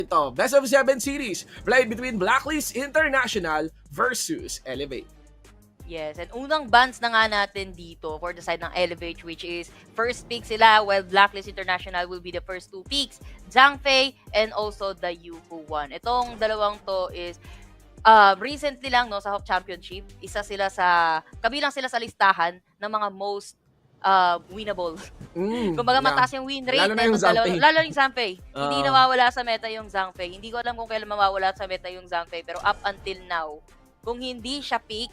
Ito, Best of 7 series played between Blacklist International versus Elevate. Yes, and unang bans na nga natin dito for the side ng Elevate, which is first pick sila, while Blacklist International will be the first two picks, Zhang Fei and also the Yu Hu Wan. Itong dalawang to is recently lang no sa Hawk Championship, kabilang sila sa listahan ng mga most winnable. Kumbaga Yeah. mataas yung win rate Lalo na yung Zhang Fei. lalo yung Zhang Fei. Hindi nawawala sa meta yung Zhang Fei. Hindi ko alam kung kailan mawawala sa meta yung Zhang Fei, pero up until now, kung hindi siya pick,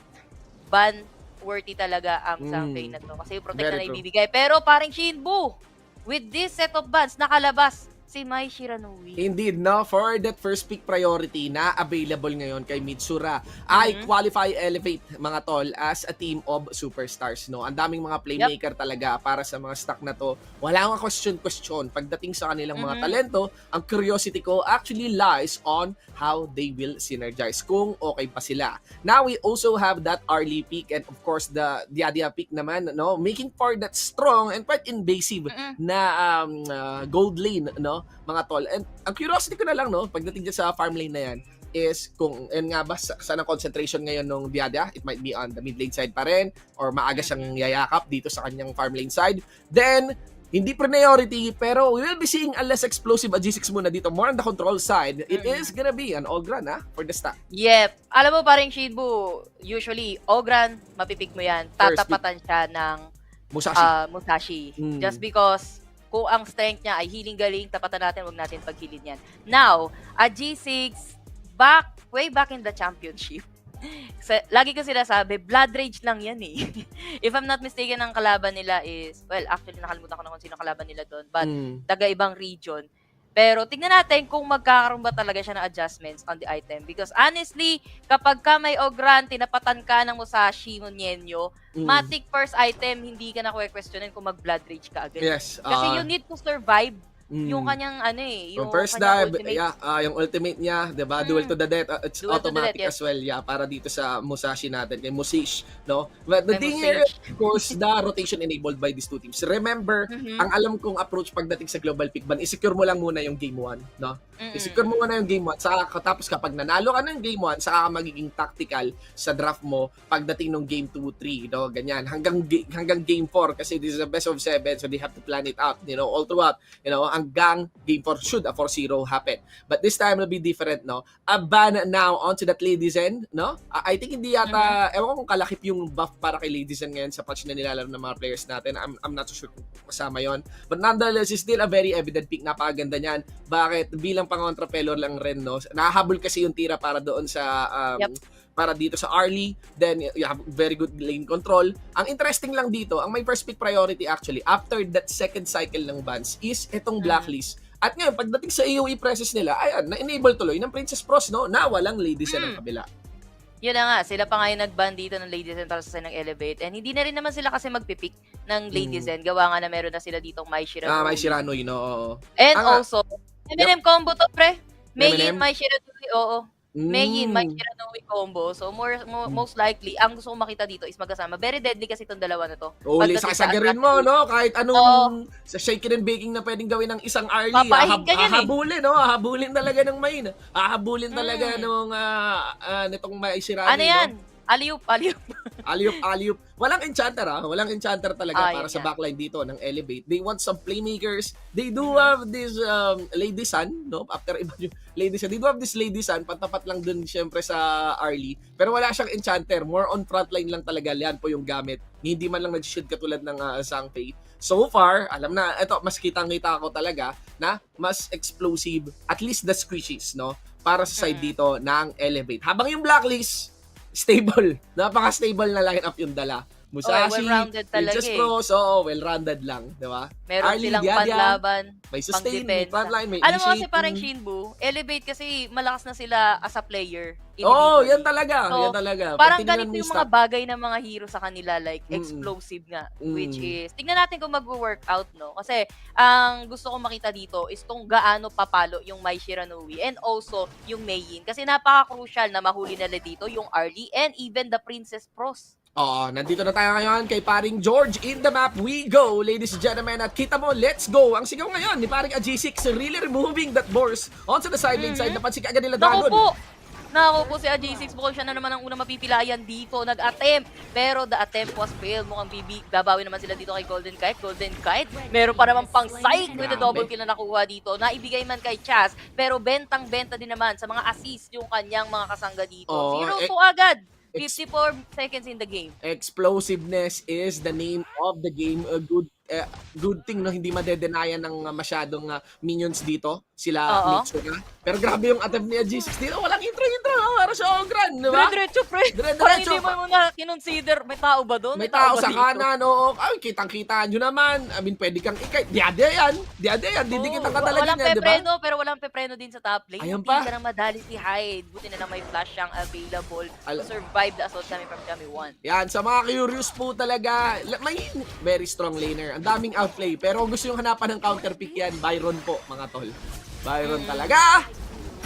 ban worthy talaga ang Zhang Fei na to. Kasi yung protect Very na true. ibibigay. Pero parang Shinbu, with this set of bans, nakalabas si Mai Shiranui. Indeed, no? For that first pick priority na available ngayon kay Mitsura, I qualify Elevate, mga tol, as a team of superstars, no? Ang daming mga playmaker talaga para sa mga stock na to. Wala nga question pagdating sa kanilang mga talento. Ang curiosity ko actually lies on how they will synergize, kung okay pa sila. Now, we also have that early pick and of course, the Diadia pick naman, no? Making for that strong and quite invasive na gold lane, no? Mga tol. And ang curiosity ko na lang, no, pagdating dyan sa farm lane na yan, is kung, and nga ba, saan ang concentration ngayon ng Diada? It might be on the mid lane side pa rin, or maaga siyang yayakap dito sa kanyang farm lane side. Then, hindi priority, pero we will be seeing a less explosive G6 muna dito, more on the control side. It is gonna be an Ogran, for the stack. Yep. Alam mo parang Shinbu, usually, Ogran, mapipick mo yan. Tatapatan siya ng Musashi. Just because kung ang strength niya ay healing galing, tapatan natin, wag natin paghilin yan. Now, a G6, way back in the championship, lagi ko sinasabi, blood rage lang yan eh. If I'm not mistaken, ang kalaban nila is, well, actually nakalimutan ko na kung sino kalaban nila doon, but taga-ibang region. Pero tingnan natin kung magkakaroon ba talaga siya ng adjustments on the item. Because honestly, kapag ka may Ogran, tinapatan ka ng Musashi, Munyenyo, matic first item, hindi ka na questionin kung mag-blood rage ka agad. Yes. Kasi you need to survive yung kanyang yung first dive, yung ultimate niya, 'di ba? Duel to the death, it's Duel to the automatic death, yes. as well, para dito sa Musashi natin, kay Musish, no? But the thing here, of course, the rotation enabled by these two teams. Remember, ang alam kong approach pagdating sa global pick ban, i-secure mo lang muna yung game 1, no? I-secure mo muna yung game 1, saka tapos kapag nanalo ka ng game 1, saka ka magiging tactical sa draft mo pagdating ng game 2, 3, no? Ganyan, hanggang game 4, kasi this is a best of 7, so they have to plan it out, all throughout, hanggang game 4 should a 4-0 happen. But this time will be different, no? A ban now onto that Ladies End, no? I think hindi yata, ewan ko kung kalakip yung buff para kay Ladies End ngayon sa patch na nilalaro ng mga players natin. I'm not so sure kung kasama yon. But nonetheless, it's still a very evident pick. Napakaganda niyan. Bakit? Bilang pang-entrepreneur lang rin, no? Nahahabol kasi yung tira para doon sa para dito sa early, then you have very good lane control. Ang interesting lang dito, ang may first pick priority actually, after that second cycle ng bans, is itong Blacklist. At ngayon, pagdating sa AoE presses nila, ayan, na-enable tuloy ng Princess Pros, no? Na walang Ladies ng kabila. Yun na nga, sila pa nga yung nag-ban dito ng Ladies End para sa ng Elevate. And hindi na rin naman sila kasi magpipick ng Ladies End. Gawa nga na meron na sila ditong Mai Shiranui. Mai Shiranui, no? And also, Eminem combo to, pre. Eminem? Mai Shiranui, oo. Mai Shiranui combo. So, most likely, ang gusto kong makita dito is magkasama. Very deadly kasi itong dalawa na to. Uli, sasagarin mo, no? Kahit anong sa shaking and baking na pwedeng gawin ng isang early, hahabulin, no? Hahabulin talaga ng main. Hahabulin talaga nitong Mai Shiranui. Ano yan? No? Aliup. Aliup. Walang enchanter, Walang enchanter talaga para sa backline dito ng Elevate. They want some playmakers. They do have this Lady Sun, no? After iba yung Lady Sun. They do have this Lady Sun, pantapat lang dun syempre sa early. Pero wala siyang enchanter. More on frontline lang talaga. Yan po yung gamit. Hindi man lang nag-shield katulad ng Zhang Fei. So far, alam na, ito, mas kitang-kita ko talaga na mas explosive, at least the squishies, no? Para sa side dito ng Elevate. Habang yung Blacklist, stable. Napaka-stable na line up yung dala. Musashi, well-rounded talaga Princess Pros, well-rounded lang, di ba? Meron silang panlaban, may sustain, pang-defense. may frontline, may alam mo kasi parang Shinbu, Elevate kasi malakas na sila as a player. Yan talaga. So, yan talaga. Parang ganito yung mga bagay ng mga hero sa kanila, like explosive nga, which is, tignan natin kung mag-workout, no? Kasi, ang gusto kong makita dito is kung gaano papalo yung Mai Shiranui and also yung Mei Yin. Kasi napaka-crucial na mahuli nila dito yung early and even the Princess Pros. Oo, nandito na tayo ngayon kay paring George. In the map we go, ladies and gentlemen. At kita mo, let's go. Ang sigaw ngayon ni paring AG6, really removing that Boars onto the side lane side. Napansin ka agad nila Dragon. Naku po si AG6 mukhang siya na naman ang unang mapipilayan dito. Nag-attempt. Pero the attempt was failed. Mukhang babawi naman sila dito kay Golden Kite. Golden Kite, meron pa naman pang psych with the double kill na nakuha dito. Naibigay man kay Chaz. Pero bentang-benta din naman sa mga assist yung kanyang mga kasangga dito. 0-2 agad. 54 seconds in the game. Explosiveness is the name of the game. A good thing no, hindi madedenayan ng masyadong minions dito. Sila Mitsuga. Pero grabe yung attempt ni G6 dito. Walang intro. Para sa Ogran, di ba? Dire-diretso, pre. Parang hindi mo muna kinonsider. May tao ba doon? May tao sa kanan, oo. Ay, kitang-kita nyo naman. I mean, pwede kang ikay. Diade yan. Didikit ang katalaga niya, di ba? Walang pepreno, pero walang pepreno din sa top lane. Ayan Hindi pa. ka na madali si Hyde. Buti na may flash siyang available to survive the assault coming from Jamie 1. Yan, sa mga curious po talaga, may very strong laner. Ang daming outplay. Pero gusto yung hanapan ng counter pick yan, Byron po, mga tol. Byron talaga!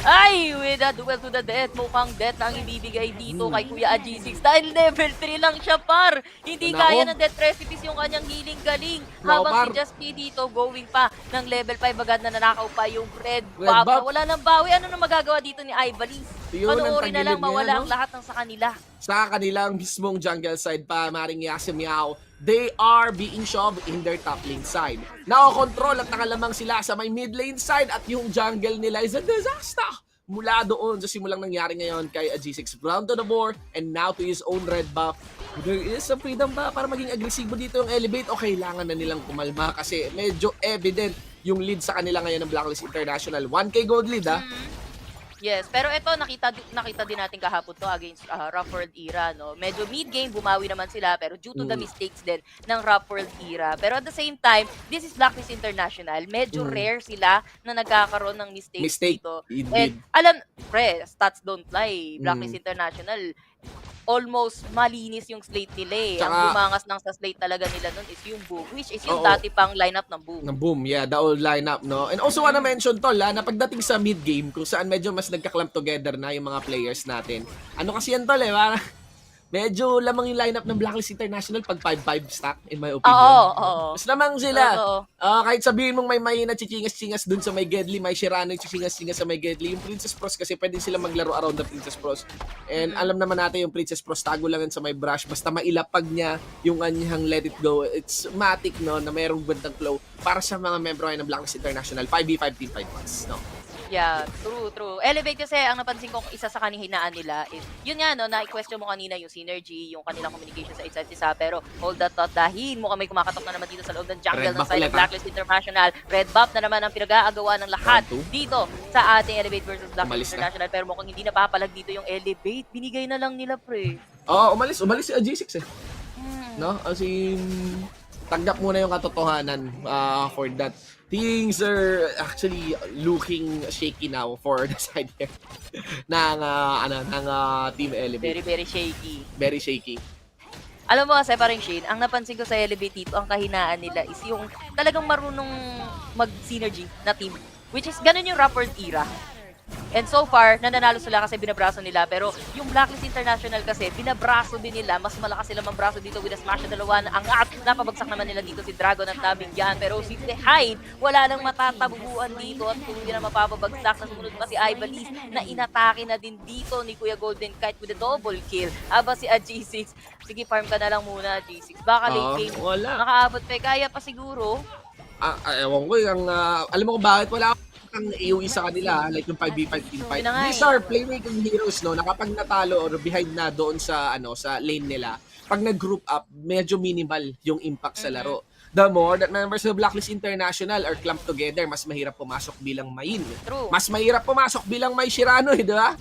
Ay, with a duel to the death, mukhang death na ang ibibigay dito kay Kuya AG6 dahil level 3 lang siya, par. Hindi kaya ng death recipes yung kanyang healing galing. Habang si Just P dito going pa ng level 5 agad na nanakaw pa yung red buff. Na wala nang bawi. Ano na magagawa dito ni Ivalis? Panoorin na lang mawala ang lahat ng sa kanila. Sa kanilang mismong jungle side pa, maring Yasimiao, they are being shoved in their top lane side. Nako-control at nakalamang sila sa may mid lane side at yung jungle nila is a disaster. Mula doon sa simulang nangyari ngayon kay AG6, round to the board and now to his own red buff. There is a freedom ba para maging agresibo dito yung elevate o kailangan na nilang kumalma kasi medyo evident yung lead sa kanila ngayon ng Blacklist International. 1K gold lead Yes, pero ito nakita din natin kahapon to against Rough World Era, no. Medyo mid-game bumawi naman sila pero due to the mistakes din ng Rough World Era. Pero at the same time, this is Blacklist International. Medyo rare sila na nagkakaroon ng mistakes dito. And pre, stats don't lie. Blacklist International almost malinis yung slate nila eh. Ang bumangas lang sa slate talaga nila nun is yung Boom, which is yung dati pang lineup ng Boom. Ng Boom, yeah, the old lineup, no? And also wanna mention, tol, na pagdating sa mid-game, kung saan medyo mas nagka-clump together na yung mga players natin. Ano kasi yan, tol, parang medyo lamang yung lineup ng Blacklist International pag 5-5 stack, in my opinion. Oo. Mas lamang sila. Kahit sabihin mong may na chichingas-chingas dun sa may Gedli, may Shirano yung chichingas-chingas sa may Gedli. Yung Princess Pros kasi pwede sila maglaro around the Princess Pros. And alam naman natin yung Princess Pros, tago lang yan sa may brush. Basta mailapag niya yung kanyang let it go. It's matic, no, na mayroong bandang flow para sa mga membro ng Blacklist International. 5v5 team fight once, no? Yeah, true. Elevate kasi, ang napansin ko isa sa kanihinaan nila is, yun nga, no, na-question mo kanina yung synergy, yung kanilang communication sa isa't isa, pero hold that thought dahil mukhang may kumakatok na naman dito sa loob ng jungle ng side of Blacklist International. Red buff na naman ang pinag-aagawa ng lahat dito sa ating Elevate versus Blacklist International, pero mukhang hindi napapalag dito yung Elevate. Binigay na lang nila, pre. Umalis si AG6 eh. No? As in, tanggap muna yung katotohanan for that. Things are actually looking shaky now for the side here ng Team Elevate. Very shaky. Very shaky. Alam mo kasi parang Shane, ang napansin ko sa Elevate dito, ang kahinaan nila is yung talagang marunong mag-synergy na team. Which is, ganun yung Rough World Era. And so far, nananalo sila kasi binabraso nila. Pero yung Blacklist International kasi, binabraso din nila. Mas malakas sila mambraso dito with a smash na dalawa. Angat! Napabagsak naman nila dito si Dragon at nabigyan. Pero si Hyde, wala nang matatabuhan dito. At kung hindi na mapapabagsak, nasunod pa si Ivalis na inatake na din dito ni Kuya Golden Kite with a double kill. Aba si AG6, sige farm ka na lang muna AG6. Baka late game, nakaabot pa. Kaya pa siguro. Ewan ko, alam mo kung bakit wala ang AOE sa kanila, like yung 5v5 team fight. These are playmaking heroes, no, na kapag natalo or behind na doon sa sa lane nila, pag nag-group up, medyo minimal yung impact sa laro. The more that members of Blacklist International are clumped together, mas mahirap pumasok bilang main. Mas mahirap pumasok bilang may Shirano, di ba?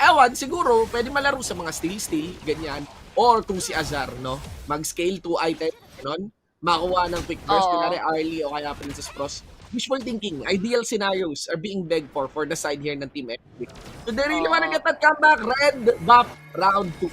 Ewan, siguro, pwede malaro sa mga steal, ganyan. Or kung si Azar, no, mag-scale 2 item, ganun, makuha ng quick burst, kunwari Arlie o kaya Princess Pros. Wishful thinking, ideal scenarios are being begged for the side here ng Team Epic. So they really wanna get that comeback. Red buff round 2.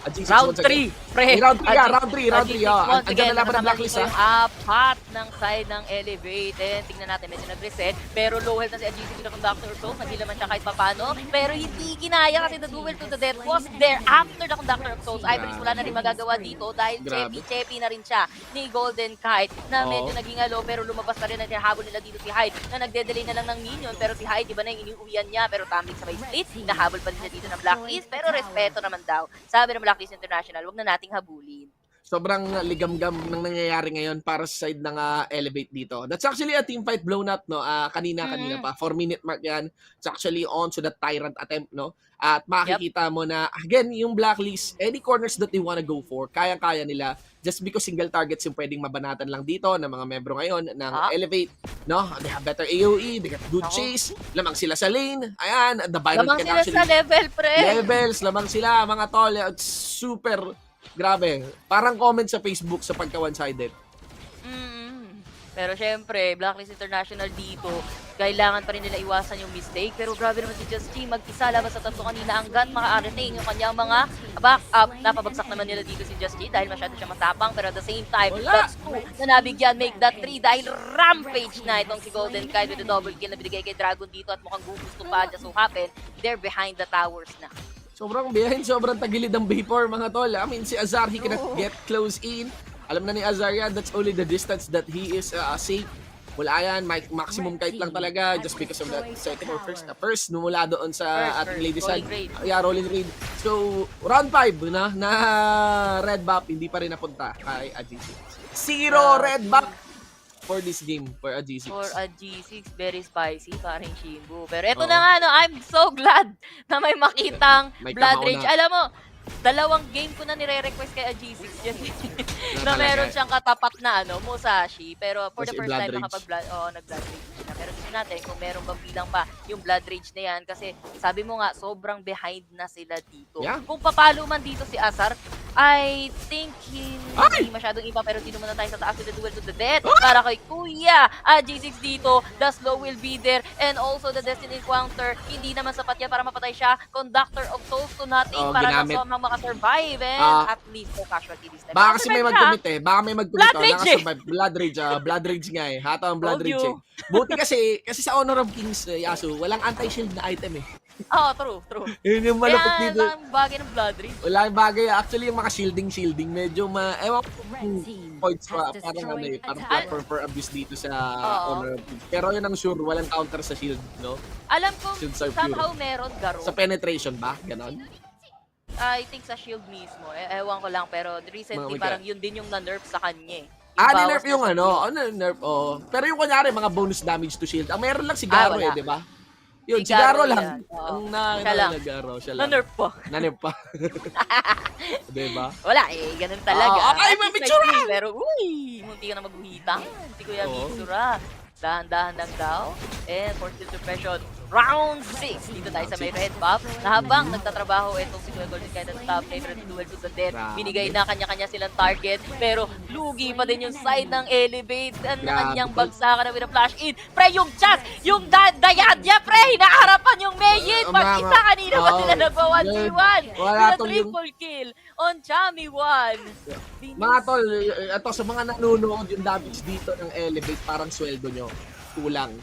G6 Round once again. 3, pre. Round 3, round 3. Andiyan na laban ng Blacklist, Yung apat ng side ng Elevate. And tingnan natin, medyo nag-reset. Pero low health na si G6 na Conductor Soul. Nagila man siya kahit papano. Pero hindi kinaya kasi the duel to the death was there after the Conductor of Souls. Ivories wala na rin magagawa dito dahil cheppy na rin siya ni Golden Kite na medyo naging alo pero lumabas na rin at habol nila dito si Hyde na nagde-delay na lang ng minion pero si Hyde iba na yung iniuwian niya pero tumbling sa may split. Nahabol pa rin siya dito ng Blacklist pero respeto naman daw. Sabi ng Blacklist International, wag na nating habulin. Sobrang ligamgam ng nangyayari ngayon para sa side ng Elevate dito. That's actually a team fight blown up, no? Kanina pa. 4-minute mark yan. It's actually on to the Tyrant attempt, no? At makikita mo na, again, yung Blacklist, any corners that they wanna go for, kayang-kaya nila. Just because single targets yung pwedeng mabanatan lang dito ng mga membro ngayon ng Elevate, no? They have better AoE, they got good chase, lamang sila sa lane. Ayan, the Byron lamang can sila actually... sa level, pre. Levels, lamang sila, mga tol. It's super... Grabe. Parang comment sa Facebook sa pagka one-sided. Pero syempre, Blacklist International dito, kailangan pa rin nila iwasan yung mistake. Pero grabe naman si Just G, mag-isa labas sa tatlo kanina hanggat maka-retain yung kanyang mga back-up. Napabagsak naman nila dito si Just G dahil masyado siya matapang. Pero at the same time, that's 2 na nabigyan, make that 3 dahil rampage na itong si Golden Kite with the double kill na binigay kay Dragon dito at mukhang gusto pa. Just so happen, they're behind the towers na. Sobrang behind, sobrang tagilid ang Vapor, mga tol. I mean, si Azar, he cannot get close in. Alam na ni Azar yan, that's only the distance that he is safe. Wala yan, maximum kite lang talaga just because of that second or first. First, numula doon sa ating ladies side. Yeah, rolling raid. So, round 5 na red buff, hindi pa rin napunta kay G6. 0 red buff for this game for a G6. For a G6, very spicy, parang Shimbu. Pero eto na nga, no, I'm so glad na may makitang Blood Rage. Alam mo, 2 game ko na nire-request kay G6 yan. Na meron siyang katapat na Musashi. Pero for the first time nakapag-blood nag-blood rage na. Pero tingnan natin kung meron bang bilang pa yung blood rage na yan. Kasi sabi mo nga, sobrang behind na sila dito. Yeah. Kung papalo man dito si Azar, I think hindi masyadong iba. Pero dito muna tayo sa taas with the duel to the death. Para kay Kuya. G6 dito, the slow will be there. And also the Destiny Encounter. Hindi naman sapat yan para mapatay siya. Conductor of Souls to nothing. Para na makasurvive at least no casualty this time. Baka kasi may mag-commit Baka may mag-commit. Blood Rage Blood Rage. Blood Rage nga eh. Hata ang Blood Rage eh. Buti kasi sa Honor of Kings, Yasuo, walang anti-shield na item eh. True. Yun yung malapit kaya dito. Kaya lang bagay ng Blood Rage. Wala yung bagay. Actually, yung mga shielding, medyo ewan ko points pa. Parang parang platform for abuse dito sa Honor of Kings. Pero yun ang sure, walang counter sa shield, no? Alam ko, somehow meron garo. Sa penetration ba? Ganon? I think sa shield mismo. Ewan ko lang, pero recently parang yun din yung na-nerf sa kanya eh. Ni-nerf yung nerf, Pero yung kunyari, mga bonus damage to shield. Ang meron lang si Garo di ba? Yun, si Garo lang. Ang nag-Garo, siya lang. Na-nerf po. Na-nerf pa. Diba? Wala ganun talaga. Ay, may Mitsura! Pero, munti ka na magbuhitang. Si Kuya Mitsura. Dahan-dahan lang daw. And for still suppression, round 6. Dito tayo sa may red buff. Na habang nagtatrabaho itong si Kuya Golden Kite at top lane for the duel to the death. Binigay na kanya-kanya silang target. Pero lugi pa din yung side ng Elevate. Ang kanyang bagsakan na with a flash in. Pre, yung chance! Yung dayad niya, pre! Hinaharapan yung Mayin! Mag-isa kanina ba sila nagwa-1v1? Wala triple kill on Chami 1. Mga tol, ito sa mga nanonood, yung damage dito ng Elevate, parang sweldo nyo. Kulang.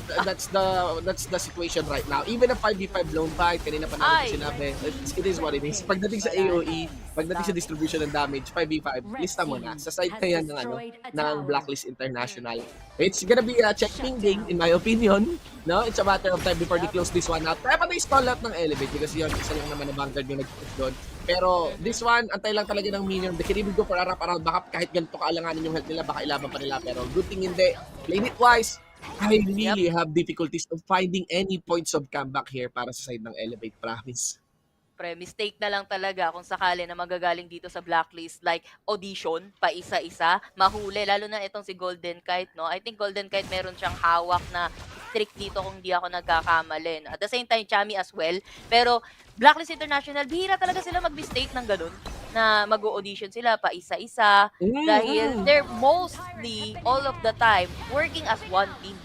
That's the situation right now. Even a 5v5 lone fight, kanina pa namin sinabi, it is what it is. Pagdating sa AoE, pagdating sa distribution ng damage, 5v5, lista mo na. Sa side na yan ng Blacklist International. It's gonna be a checking game, in my opinion. No? It's a matter of time before they close this one out. Kaya pa na-stall out ng Elevate because yun, isa lang naman na Vanguard yung nag-push doon. Pero this one, antay lang talaga ng minion. They can even go for a wrap around. Baka kahit ganito kaalanganin yung health nila, baka ilaban pa nila. Pero good thing hindi. Play it wise. I really have difficulties of finding any points of comeback here para sa side ng Elevate, promise. Pre, mistake na lang talaga kung sakali na magagaling dito sa Blacklist like audition, pa isa-isa, mahuli, lalo na itong si Golden Kite, no? I think Golden Kite meron siyang hawak na trick dito kung di ako nagkakamali. At the same time, Chami as well. Pero Blacklist International, bihira talaga sila mag-mistake ng ganun na mag-audition sila pa isa-isa dahil they're mostly all of the time working as one team,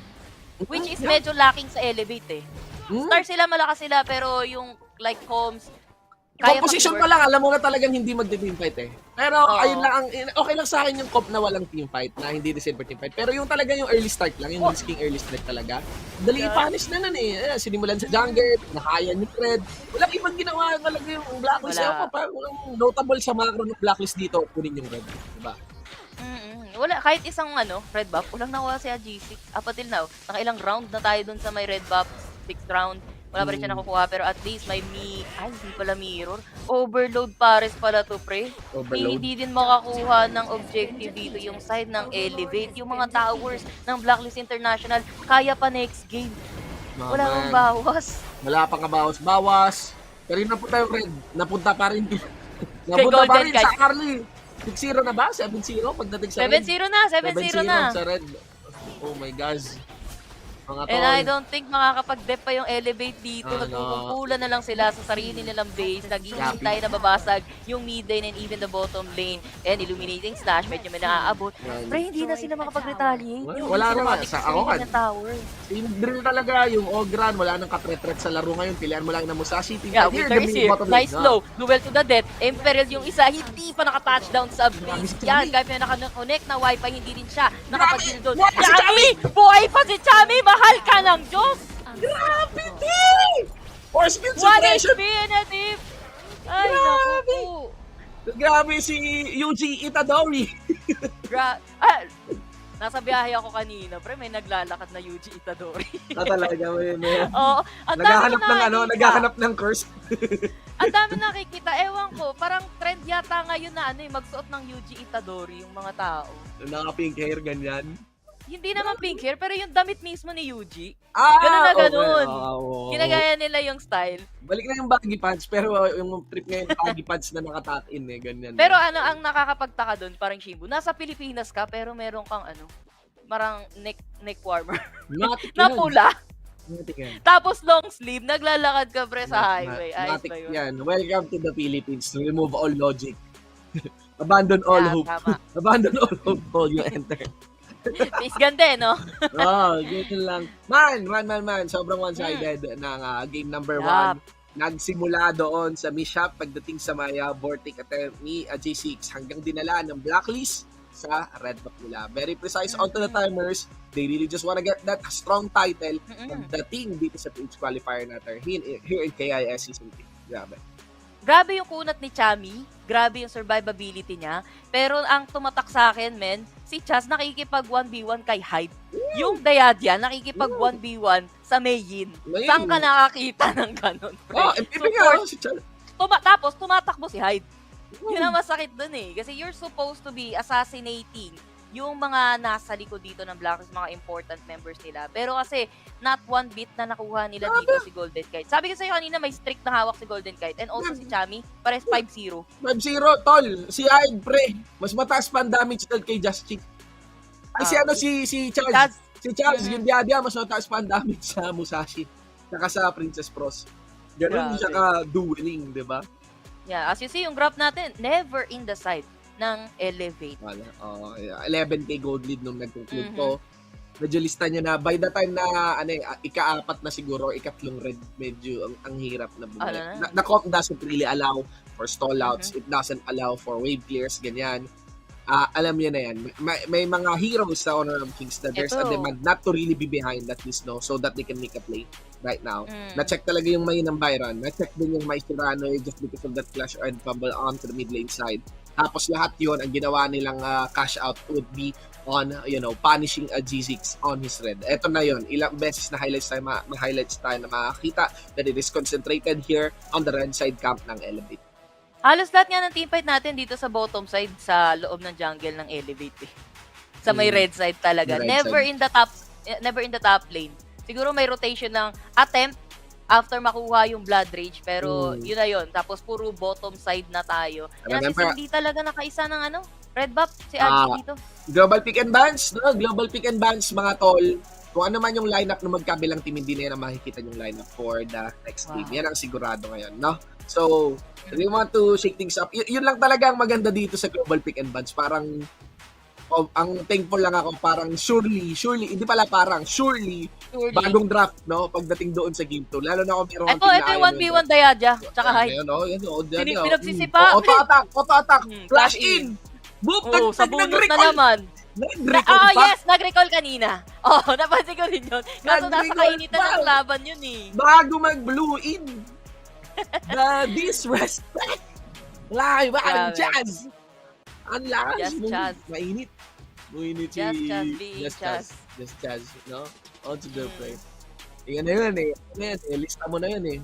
which is medyo lacking sa Elevate eh. Star sila, malakas sila, pero yung like comms, Composition pa lang, alam mo na talagang hindi magte-team fight eh. Pero ayun lang, okay lang sa akin yung comp na walang team fight, na hindi December team fight. Pero yung talaga yung early start lang, yung risking early start talaga. Dali i-punish na nun eh. Sinimulan sa jungle, nakaya ni Fred. Walang ibang ginawa talaga yung blacklist. Walang notable sa macro ng blacklist dito, kunin yung red. Diba? Wala, kahit isang red buff, walang nakuha si G6. Up until now, nakailang round na tayo dun sa may red buff, 6th round. Wala pa rin siya nakukuha, pero at least may hindi pala mirror. Overload pares pala to, pre. Hindi din makakuha ng objective dito yung side ng Elevate. Yung mga towers ng Blacklist International, kaya pa next game. Wala pang bawas. Wala pang bawas. Pero napunta yung red. Napunta pa rin. Napunta pa rin sa Carly. 6-0 na ba? 7-0 pagdating sa red? 7-0 na, 7-0 na. Sa red. Oh my gosh. And I don't think makakapag-dep pa yung Elevate dito. Nagkukumpula na lang sila sa sarili nilang base. Naghihintay na babasag yung mid lane and even the bottom lane. And illuminating slash, medyo may naaabot. Pero hindi na sila makapag-retaliate. Wala naman. Ako kan. Team drill talaga. Yung Ogran, wala nang katret-tret sa laro ngayon. Pilihan mo lang na Musashi. Winter is here. Nice low. Duel to the death. Emperor yung isa. Hindi pa naka-touchdown sa base. Yan. Kahit may naka-connect na wifi, hindi din siya nakapag-deal doon. Chami! Buhay pa si Chami! Mahal ka ng Diyos! Grabe din! Force field suppression! What infinity! Ay, naku. Grabe si Yuji Itadori. Nasa biyahe ako kanina, pre, may naglalakad na Yuji Itadori. Talaga mo yun. Oo. Naghahanap ng curse. Ang dami nakikita. Ewan ko, parang trend yata ngayon na magsuot ng Yuji Itadori yung mga tao. Naka-pink hair, ganyan. Hindi naman pink hair, pero yung damit mismo ni Yuji. Ganun na ganun. Ginagaya nila yung style. Balik na yung baggy pants, pero yung trip ngayon, baggy pants na nakatat-in ganyan. Pero ang nakakapagtaka doon, parang Shimbu, nasa Pilipinas ka, pero meron kang parang neck warmer. Na pula. Tapos long sleeve, naglalakad ka pre sa highway. Ayos ba yun? Yan. Welcome to the Philippines. Remove all logic. Abandon all hope. Abandon all hope. All you enter. Face ganda no? Ganyan lang. Man. Sobrang one-sided ng game number 1. Nagsimula doon sa mishap pagdating sa Maya, Vortic attempt ni G6 hanggang dinala ng blacklist sa red buff nila. Very precise onto the timers. They really just wanna get that strong title pagdating dito sa PH qualifier natin here in KIS Season 3. Grabe yung kunat ni Chami. Grabe yung survivability niya. Pero ang tumatak sa akin, si Chaz nakikipag 1v1 kay Hyde. Yung Dayadia nakikipag 1v1 sa Mayin. Saan ka nakakita ng ganun? Si Chaz. Tapos tumatakbo si Hyde. Yun ang masakit dun Kasi you're supposed to be assassinating yung mga nasa likod dito ng Blacklist, mga important members nila. Pero kasi, not one bit na nakuha nila dito si Golden Kite. Sabi ko sa'yo kanina, may strict na hawak si Golden Kite. And also si Chami, pares 5-0. 5-0, tol. Si Hyde, pre. Mas mataas pa ang damage tol kay Just Chick. Si Charles. Si Charles, yung Diadia, mas mataas pa ang damage sa Musashi. Saka sa Princess Pros. Ganun siya ka-dueling, di ba? Yeah, as you see, yung graph natin, never in the side ng Elevate. 11k gold lead nung nag-conclude ko. Medyo lista niya na by the time na ika-4 na siguro, ikatlong red, medyo ang hirap na bumalik. The comp doesn't really allow for stall outs. It doesn't allow for wave clears, ganyan. Alam niya na yan. May mga heroes sa Honor of Kings na there's a demand not to really be behind at least so that they can make a play right now. Na-check talaga yung may ng Byron. Na-check din yung may Cyrano just because of that flash and fumble onto the mid lane side. Tapos lahat yun, ang ginawa nilang cash out would be on, punishing a G6 on his red. Eto na yun, ilang beses na highlights tayo na makakita that it is concentrated here on the red side camp ng Elevate. Halos lahat nga ng teamfight natin dito sa bottom side sa loob ng jungle ng Elevate Sa may red side talaga. Never in the top lane. Siguro may rotation ng attempt after makuha yung Blood Rage, pero yun na yun. Tapos puro bottom side na tayo. Kasi hindi talaga nakaisa ng red buff si Agi dito. Global pick and bans, Global pick and bans, mga tol. Kung ano man yung lineup ng magkabilang team, hindi na yan makikita yung lineup for the next game. Yan ang sigurado ngayon, no? So, we want to shake things up. Yun lang talaga ang maganda dito sa global pick and bans. Parang, ang thankful lang ako, parang surely, hindi pala parang, surely, Surely. bagong draft, no? Pagdating doon sa game 2. Lalo na kung meron Ito yung 1v1 Dayadya, tsaka Hyde. Auto-attack, auto-attack. Flash in. Boop, sa bunot na naman. Yes, nag-recall kanina. Napansin ko rin yun. Kaso nasa kainitan ng laban yun eh. Bago mag-blue in. The disrespect. Live ang Chaz. Ang lakas mo. Mainit. Mainit si... Just Chaz. No? On to the play. Yan na yun eh. Lista mo na yun eh.